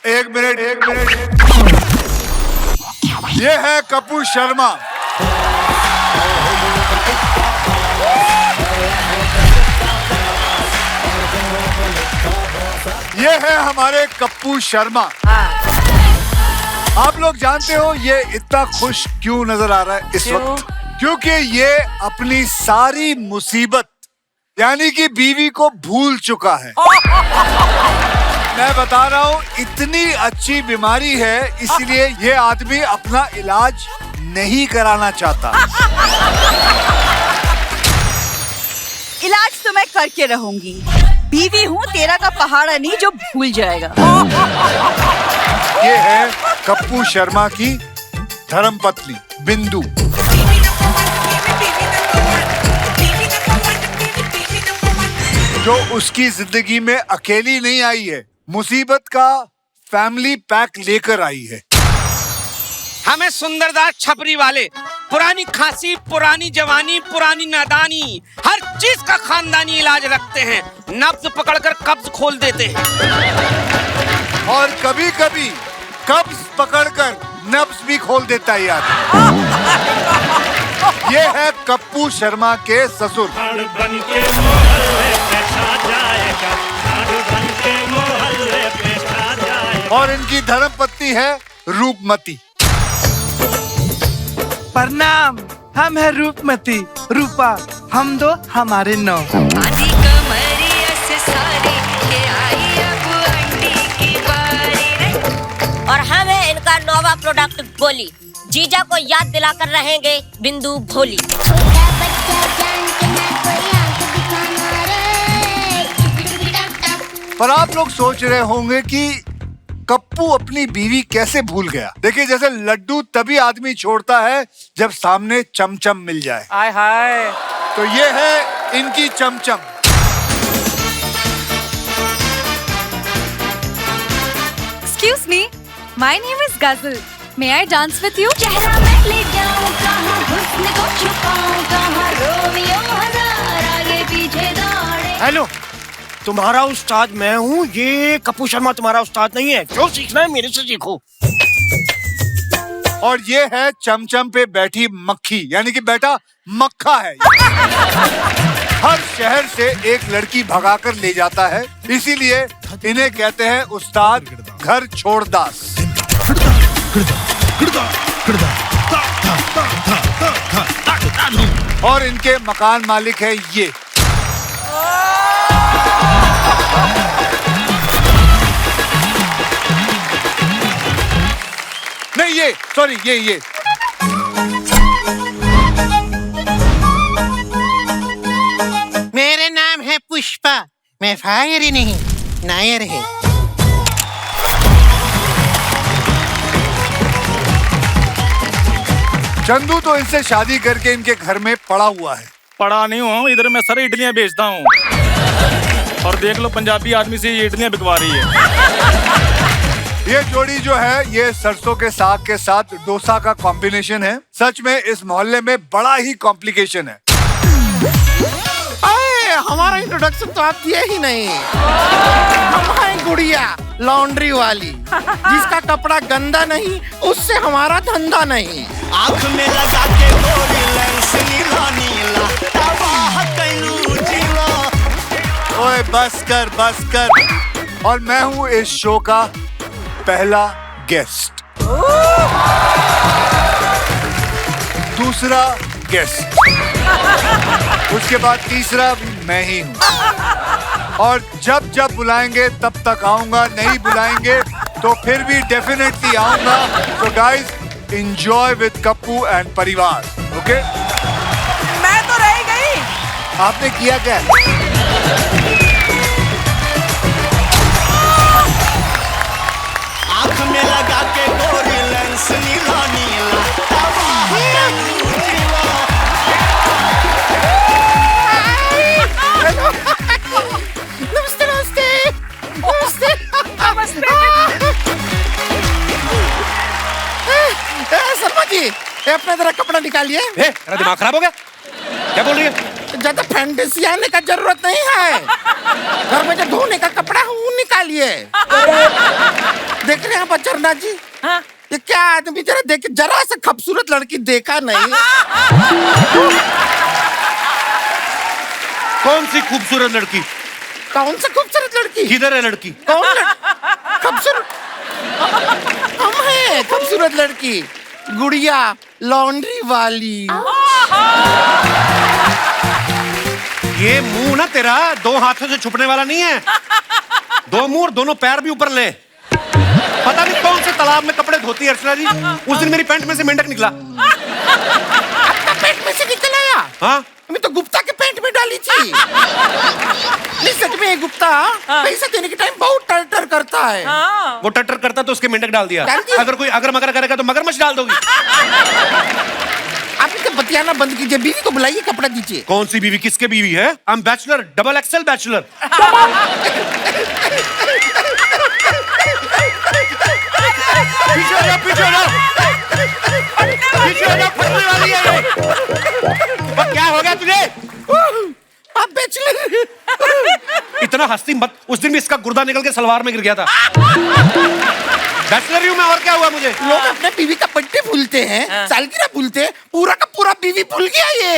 एक मिनट ये है कपूर शर्मा। ये है हमारे कपूर शर्मा। आप लोग जानते हो ये इतना खुश क्यों नजर आ रहा है इस वक्त? क्योंकि ये अपनी सारी मुसीबत यानी कि बीवी को भूल चुका है। मैं बता रहा हूँ इतनी अच्छी बीमारी है इसलिए ये आदमी अपना इलाज नहीं कराना चाहता। इलाज तो मैं करके रहूंगी। बीवी हूँ तेरा का पहाड़ा नहीं जो भूल जाएगा। ये है कपूर शर्मा की धर्मपत्नी बिंदु। जो उसकी जिंदगी में अकेली नहीं आई है, मुसीबत का फैमिली पैक लेकर आई है। हमें सुंदरदास छपरी वाले पुरानी खांसी, पुरानी जवानी, पुरानी नादानी, हर चीज का खानदानी इलाज रखते हैं। नब्ज पकड़कर कब्ज खोल देते हैं और कभी कभी कब्ज पकड़कर नब्ज भी खोल देता है यार। ये है कपूर शर्मा के ससुर। और इनकी धर्मपत्नी है रूपमती। प्रणाम, हम है रूपमती, रूपा हम दो हमारे नौ। और हम है इनका नोवा प्रोडक्ट गोली। जीजा को याद दिलाकर रहेंगे बिंदु भोली। पर आप लोग सोच रहे होंगे कि कप्पू अपनी बीवी कैसे भूल गया। देखिए जैसे लड्डू तभी आदमी छोड़ता है जब सामने चमचम मिल जाए। आय हाय। तो ये है इनकी चमचम। Excuse me, my name is Ghazal. May I dance with you? चेहरा मैं ले जाऊं कहाँ, हुस्न को छुपाऊं कहाँ, रोमियो हजार आगे पीछे दौड़े। हेलो, तुम्हारा उस्ताद मैं हूँ, ये कपूर शर्मा तुम्हारा उस्ताद नहीं है। जो सीखना है मेरे से सीखो। और ये है चमचम पे बैठी मक्खी यानी कि बेटा मक्खा है। हर शहर से एक लड़की भगाकर ले जाता है, इसीलिए इन्हें कहते हैं उस्ताद घर छोड़ दास। और इनके मकान मालिक है ये। नहीं ये सॉरी ये मेरा नाम है पुष्पा, मैं फायर ही नहीं नायर है। चंदू तो इनसे शादी करके इनके घर में पड़ा हुआ है। पड़ा नहीं हूँ, इधर मैं सारी इडलियां बेचता हूँ। और देख लो पंजाबी आदमी से ये इडलियां बिकवा रही है। ये जोड़ी जो है ये सरसों के साग के साथ डोसा का कॉम्बिनेशन है। सच में इस मोहल्ले में बड़ा ही कॉम्प्लिकेशन है। हमारा इंट्रोडक्शन तो आप दिए ही नहीं। हमारी गुड़िया लॉन्ड्री वाली, जिसका कपड़ा गंदा नहीं उससे हमारा धंधा नहीं। आँख में लगा के गोरी लेंस नीला नीला, तबाह कैलू जिला। ओए बस कर। और मैं हूँ इस शो का पहला गेस्ट, दूसरा गेस्ट, उसके बाद तीसरा भी मैं ही हूँ। और जब जब बुलाएंगे तब तक आऊंगा, नहीं बुलाएंगे तो फिर भी डेफिनेटली आऊंगा। तो guys enjoy with Kappu and परिवार। ओके मैं तो रह गई। आपने किया क्या? आँख में लगा के गोरी लेंस नीला नीला, तबाह कैलू जिला। नमस्ते नमस्ते नमस्ते नमस्ते। शर्मा जी, ये अपना जरा कपड़ा निकालिए। तेरा दिमाग खराब हो गया? क्या बोल रही है? ज्यादा फैंटेसी आने का जरूरत नहीं है। घर में जो धोने का कपड़ा है वो निकालिए। देख रहे हैं आप अचरनाथ जी? हाँ? ये क्या आदमी, जरा देख, जरा सा खूबसूरत लड़की देखा नहीं? कौन सी खूबसूरत लड़की? कौन सा खूबसूरत लड़की? किधर है लड़की? कौन खूबसूरत? हम हैं खूबसूरत लड़की, गुड़िया लॉन्ड्री वाली। ये मुंह ना तेरा 2 हाथों से छुपने वाला नहीं है। 2 मुंह और दोनों पैर भी ऊपर ले। पता नहीं कौन से तालाब में कपड़े धोती है अर्चना जी। उस दिन मेरी पैंट में से मेंढक निकला। आपका पेट में से निकल आया? हाँ, मैं तो गुप्ता के पेंट में डाली थी। नहीं सच में, गुप्ता पैसा देने के टाइम बहुत टर करता है। वो टटर करता तो उसके मेंढक डाल दिया। डाल दिया? अगर कोई अगर मगर करेगा तो मगरमच्छ डाल दोगी। आप इसे बतियाना बंद कीजिए, बीवी को बुलाइए, कपड़ा दीजिए। कौन सी बीवी? किसके बीवी है? I am bachelor, double XL bachelor. पीछे हो जाओ, पीछे हो जाओ, पीछे हो जाओ, फटने वाली है ये। अब क्या हो गया तुझे? आप बैचलर। इतना हंसती मत। उस दिन भी इसका गुर्दा निकल के सलवार में गिर गया था। बैचलर ही हूं मैं, और क्या हुआ मुझे? लोग अपने बीवी का बर्थडे भूलते हैं, सालगिरह भूलते हैं, पूरा का पूरा बीवी भूल गया ये।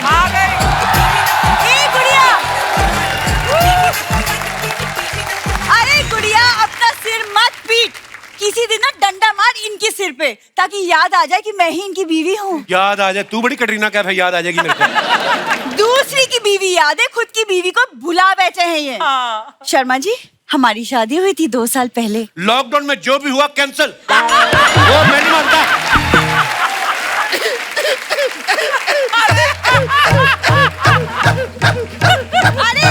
आ गई। ए गुड़िया, अरे गुड़िया अपना सिर मत पीट, किसी दिन ना डंडा मार इनके सिर पे, ताकि याद आ जाए कि मैं ही इनकी बीवी हूँ। याद आ जाए? तू बड़ी कटरीना कैफ है, याद आ जाएगी मेरे को। दूसरी की बीवी याद है, खुद की बीवी को भुला बैठे हैं ये। शर्मा जी, हमारी शादी हुई थी 2 साल पहले। लॉकडाउन में जो भी हुआ कैंसिल, वो मैं नहीं मानता। अरे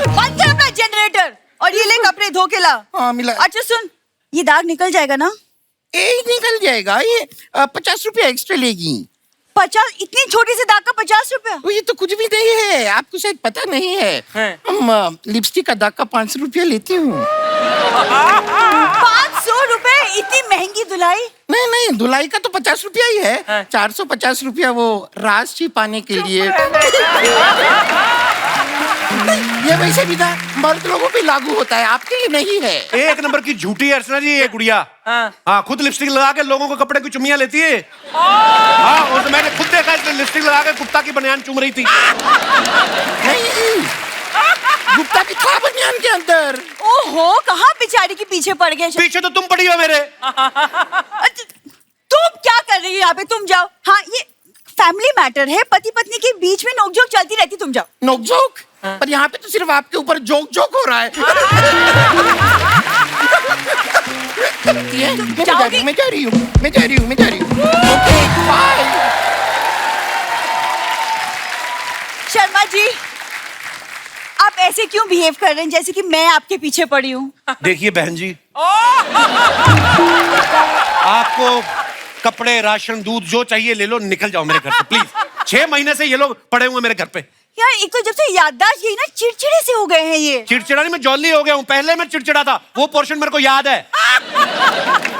बंद कर अपना जनरेटर और ये ले कपड़े धो के ला। हाँ मिला। अच्छा सुन, ये दाग निकल जाएगा ना? निकल जाएगा ये। 50 रुपया एक्स्ट्रा लेगी। 50? इतनी छोटी सी दाग का 50 रुपया? ये तो कुछ भी नहीं है, आपको शायद पता नहीं है। हम लिपस्टिक का दाग का 500 रुपया लेती हूँ। 500 रुपए? इतनी महंगी धुलाई? नहीं नहीं, धुलाई का तो 50 रुपया ही है। 450 रुपया वो रास छिपाने के लिए। ये वैसे भी ना मर्द लोगों पे लागू होता है, आपके लिए नहीं है। एक नंबर की झूठी है अर्चना जी ये गुड़िया। हाँ, खुद लिपस्टिक लगा के लोगों को कपड़े की चुम्मियां लेती है। हाँ, और मैंने खुद देखा, इसने लिपस्टिक लगा के गुप्ता की बनियान चूम रही थी। नहीं, गुप्ता की था बनियान के अंदर। ओहो, कहाँ बेचारी के पीछे पड़ गए? पीछे तो तुम पड़ी हो मेरे। तुम क्या कर रही हो यहाँ पे? तुम जाओ। हाँ, ये फैमिली मैटर है, पति पत्नी के बीच में नोकझोंक चलती रहती, तुम जाओ। नोकझोंक? पर यहाँ पे तो सिर्फ आपके ऊपर जोक जोक हो रहा है। मैं जा रही हूँ। Okay, bye. शर्मा जी, आप ऐसे क्यों बिहेव कर रहे हैं जैसे कि मैं आपके पीछे पड़ी हूँ? देखिए बहन जी, आपको कपड़े, राशन, दूध जो चाहिए ले लो, निकल जाओ मेरे घर से प्लीज। 6 महीने से ये लोग पड़े हुए मेरे घर पे। यार, एक तो जब से याददाश्त यही ना चिड़चिड़े से हो गए हैं ये। चिड़चिड़ा नहीं, मैं जॉली हो गया हूँ। पहले मैं चिड़चिड़ा था, वो पोर्शन मेरे को याद है।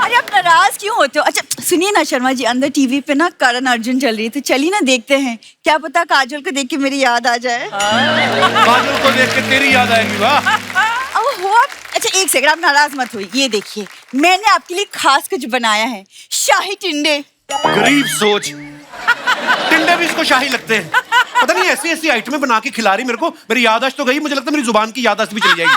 अरे आप नाराज क्यों होते हो? अच्छा सुनिए ना शर्मा जी, अंदर टीवी पे ना करण अर्जुन चल रही है, तो चलिए ना देखते हैं, क्या पता काजल को देख के मेरी याद आ जाए। काजल को देख के तेरी याद आएगी। वाह। ओहो, अच्छा एक सेकंड, आप नाराज मत होइए। ये देखिए, मैंने आपके लिए खास कुछ बनाया है, शाही टिंडे। गरीब सोच, टिंडे भी इसको शाही लगते हैं। पता नहीं ऐसी ऐसी आइटमें बना के खिला रही मेरे को। मेरी याददाश्त तो गई, मुझे लगता है मेरी जुबान की याददाश्त भी चली जाएगी।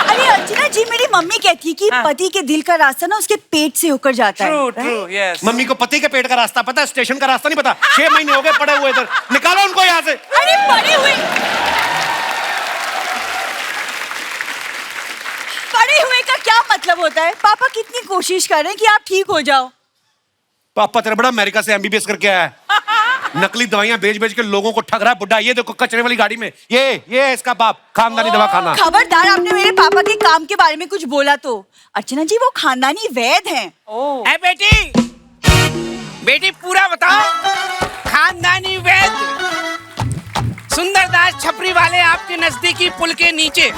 अरे अर्चना जी, मेरी मम्मी कहती है कि पति के दिल का रास्ता ना उसके पेट से होकर जाता है। True, yes. मम्मी को पति के पेट का रास्ता पता है, स्टेशन का रास्ता नहीं पता। 6 महीने हो गए पड़े हुए इधर, निकालो उनको यहाँ से। अरे पड़े हुए का क्या मतलब होता है? पापा कितनी कोशिश कर रहे हैं कि आप ठीक हो जाओ। पापा तेरा बड़ा अमेरिका से MBBS करके आया है। नकली दवाइयां बेच बेच के लोगों को ठग रहा है बुड्ढा। ये देखो कचरे वाली गाड़ी में, ये इसका बाप, खानदानी दवा खाना। खबरदार, आपने मेरे पापा के काम के बारे में कुछ बोला तो। अर्चना जी, वो खानदानी वैद हैं। ए बेटी पूरा बताओ। खानदानी वैद सुंदरदास छपरी वाले आपके नजदीकी पुल के नीचे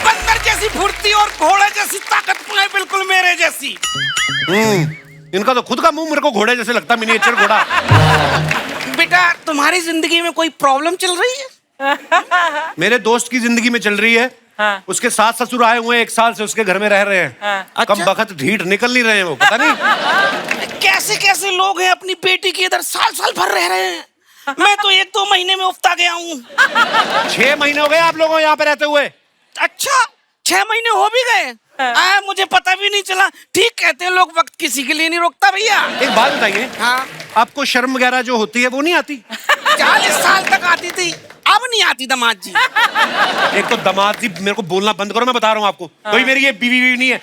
बंदर जैसी फुर्ती और घोड़े जैसी ताकत पाए, बिल्कुल मेरे जैसी। इनका तो खुद का मुंह मेरे को घोड़े जैसे लगता, मिनिएचर घोड़ा। बेटा, तुम्हारी जिंदगी में कोई प्रॉब्लम चल रही है? मेरे दोस्त की जिंदगी में चल रही है। हैं उसके सास ससुर आए हुए हैं, 1 साल से उसके घर में रह रहे हैं। कब बखत ढीठ निकल नहीं रहे हैं वो, पता नहीं कैसे कैसे लोग हैं अपनी बेटी के इधर साल साल भर रह रहे हैं। मैं तो 1-2 महीने में उफ्ता गया हूँ। 6 महीने हो गए आप लोगों यहाँ पे रहते हुए। अच्छा 6 महीने हो भी गए? मुझे पता भी नहीं चला। ठीक कहते हैं लोग, वक्त किसी के लिए नहीं रोकता भैया। एक बात बताइए, हाँ आपको शर्म वगैरह जो होती है वो नहीं आती? 40 साल तक आती थी, अब नहीं आती दामाद जी। एक तो दामाद जी मेरे को बोलना बंद करो, मैं बता रहा हूँ आपको। कोई मेरी ये बीवी नहीं है।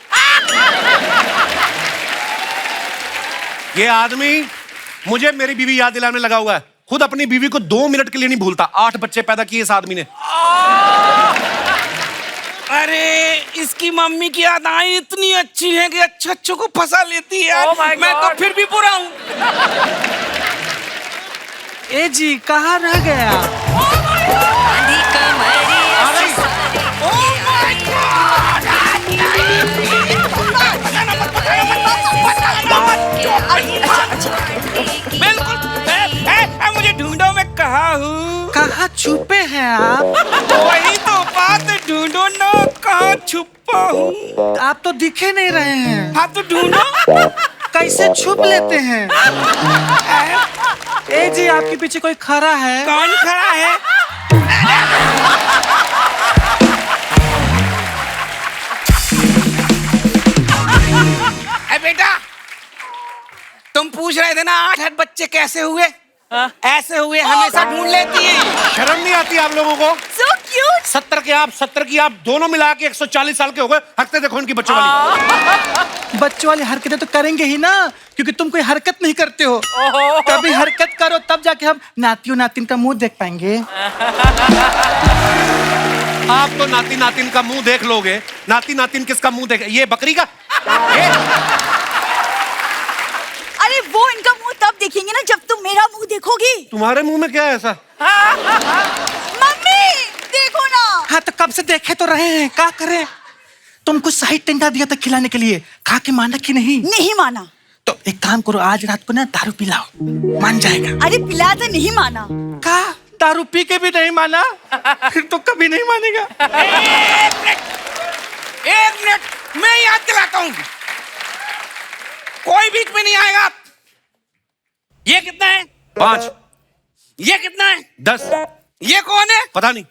ये आदमी मुझे मेरी बीवी याद दिलाने लगा हुआ है। खुद अपनी बीवी को 2 मिनट के लिए नहीं भूलता। 8 बच्चे पैदा किए इस आदमी ने। अरे इसकी मम्मी की यादें इतनी अच्छी हैं कि अच्छों को फंसा लेती है यार। मैं तो फिर भी बुरा हूँ। ए जी कहाँ रह गया? बिल्कुल मुझे ढूंढो, मैं कहाँ हूँ? कहाँ छुपे हैं आप? वही तो बात, ढूंढो ना कहाँ छुपा हूँ। आप तो दिखे नहीं रहे हैं। हाँ तो ढूंढो। कैसे छुप लेते हैं? ए जी आपके पीछे कोई खड़ा है? कौन खड़ा है? बेटा तुम पूछ रहे थे ना 8 बच्चे कैसे हुए? ऐसे हुए, हमेशा ढूंढ लेती है। शर्म नहीं आती आप लोगों को? So cute. 70 के आप 70 की आप दोनों मिला के 140 साल के हो गए। हरकतें देखो इनकी बच्चों वाली। बच्चों वाली हरकतें तो करेंगे ही ना, क्योंकि तुम कोई हरकत नहीं करते हो। कभी हरकत करो तब जाके हम नातियों नातिन का मुंह देख पाएंगे। आप तो नाती नातिन का मुंह देख लोगे। नाती नातिन किसका मुंह देखे? ये बकरी का? अरे वो इनका मुंह तब देखेंगे ना जब तुम मेरा मुंह देखोगी। तुम्हारे मुंह में क्या है ऐसा? मम्मी देखो ना। हाँ तो कब से देखे तो रहे हैं, क्या करें? तुमको सही टेंडा दिया था खिलाने के लिए, खा के माना कि नहीं? नहीं माना। तो एक काम करो, आज रात को ना दारू पिलाओ, मान जाएगा। अरे पिला तो नहीं माना। का दारू पी के भी नहीं माना? फिर तो कभी नहीं मानेगा। 1 मिनट मैं याद दिलाता हूँ, कोई बीच में नहीं आएगा। ये कितना है? 5। ये कितना है? 10। ये कौन है? पता नहीं।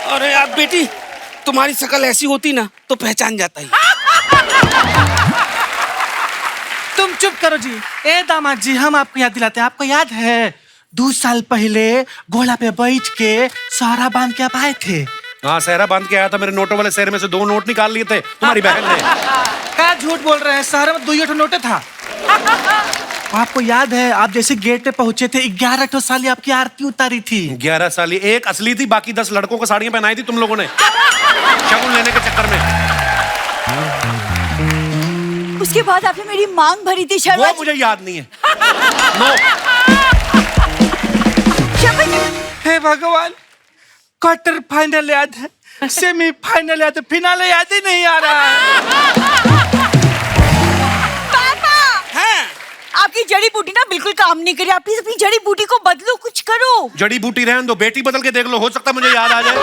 अरे यार बेटी, तुम्हारी शक्ल ऐसी होती ना तो पहचान जाता ही। तुम चुप करो जी। ए दामाद जी, हम आपको याद दिलाते हैं। आपको याद है 2 साल पहले घोड़ा पे बैठ के सहरा बांध के आप आए थे? हाँ सहरा बांध के आया था। मेरे नोटों वाले शहर में से 2 नोट निकाल लिए थे तुम्हारी बहन ने। क्या झूठ बोल रहे हैं? शहर में 2 नोटे था। आपको याद है आप जैसे गेट पे पहुंचे थे 11 साल आपकी आरती उतारी थी। 11 साल? एक असली थी, बाकी 10 लड़कों को साड़ियां पहनाई थी तुम लोगों ने शगुन लेने के चक्कर में। उसके बाद आपने मेरी मांग भरी थी शर्मा वो मुझे याद नहीं है। नो। हे भगवान, क्वार्टर फाइनल याद है, सेमीफाइनल याद है, फिनाले याद ही नहीं आ रहा है। आपकी जड़ी बूटी ना बिल्कुल काम नहीं करी। आप प्लीज अपनी जड़ी बूटी को बदलो, कुछ करो। जड़ी बूटी रहने दो, बेटी बदल के देख लो, हो सकता मुझे याद आ जाए।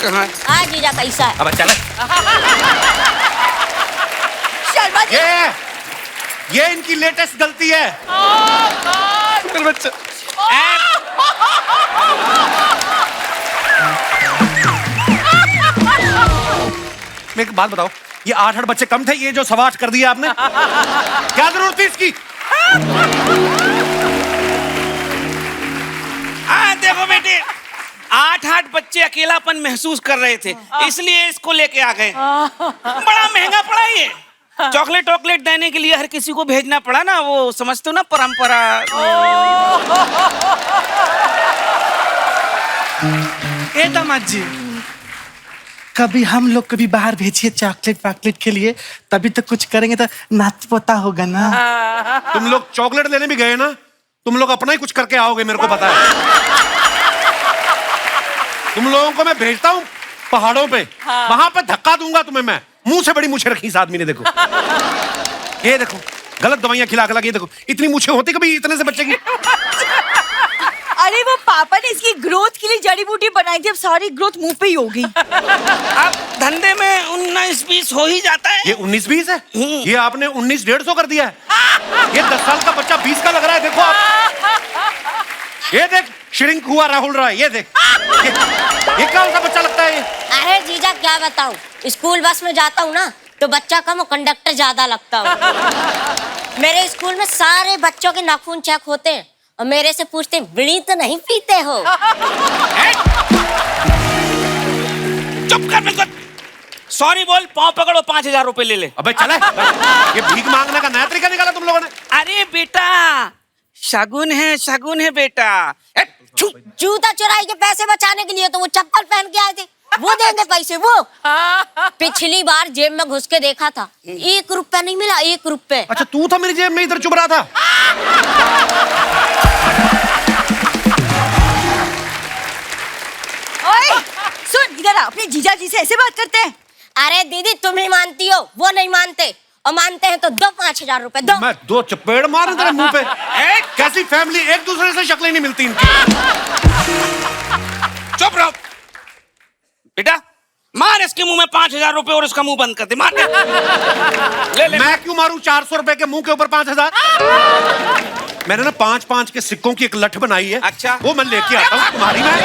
कहाँ? आज जीजा कैसा है? अब चल। शर्मा जी। ये इनकी लेटेस्ट गलती है। बच्चा मैं एक बात बताओ, ये 8 बच्चे कम थे? ये जो 8.25 कर दिया आपने, क्या जरूरत थी इसकी? देखो बेटे, 8 बच्चे अकेलापन महसूस कर रहे थे, इसलिए इसको लेके आ गए। बड़ा महंगा पड़ा ये। चॉकलेट देने के लिए हर किसी को भेजना पड़ा ना, वो समझते हो ना, परंपरा। ए दामाद जी, कभी हम लोग कभी बाहर भेजिए चॉकलेट के लिए, तभी तो कुछ करेंगे, तो नाती पोता होगा ना। तुम लोग चॉकलेट लेने भी गए ना, तुम लोग अपना ही कुछ करके आओगे, मेरे को पता है। तुम लोगों को मैं भेजता हूँ पहाड़ों पे वहां पे धक्का दूंगा तुम्हें मैं। मुंह से बड़ी मूछें रखी इस आदमी ने, देखो ये देखो, गलत दवाइयां खिला खिला के, ये देखो इतनी मूछें होती कभी इतने से बच्चे की। अरे वो पापा ने इसकी ग्रोथ के लिए जड़ी बूटी बनाई थी, अब सारी ग्रोथ मुंह पे ही होगी। अब धंधे में 19-20 हो ही जाता है। ये 19-20 है? ये आपने 19-150 कर दिया है। ये 10 साल का बच्चा 20 का लग रहा है, देखो आप। ये देख श्रिंक हुआ राहुल राय, ये देख ये क्या सा बच्चा लगता है ये? अरे जीजा क्या बताऊं, स्कूल बस में जाता हूँ ना तो बच्चा कम और कंडक्टर ज्यादा लगता हूँ। मेरे स्कूल में सारे बच्चों के नाखून चेक होते हैं और मेरे से पूछते बीड़ी तो नहीं पीते हो? चुप कर बिल्कुल। सॉरी बोल, पाँव पकड़ो, 5000 रुपए ले ले। अबे चला, ये भीख मांगने का नया तरीका निकाला तुम लोगों ने। अरे बेटा शगुन है बेटा। जूता चुराई के पैसे बचाने के लिए तो वो चप्पल पहन के आए थे, वो देंगे पैसे वो। पिछली बार जेब में घुस के देखा था, 1 रुपया नहीं मिला, 1 रुपया। अच्छा तू था मेरी जेब में इधर चुभ रहा था। ओए सुन, इधर आ, अपने जीजा जी से ऐसे बात करते हैं? अरे दीदी तुम ही मानती हो, वो नहीं मानते, और मानते हैं तो दो 5000 रुपए दो। मैं 2 चपेड़ मारूं तेरे मुंह पे। कैसी फैमिली, एक दूसरे से शक्लें नहीं मिलती इनकी। चुप रहो बेटा, मार इसके मुंह में 5000 रुपए और इसका मुंह बंद कर दे, मार दे। ले। मैं क्यों मारूं 400 रुपए के मुंह के ऊपर 5000? मैंने ना 5-5 के सिक्कों की एक लठ बनाई है। अच्छा, वो मैं लेके आता हूँ तुम्हारी। मैं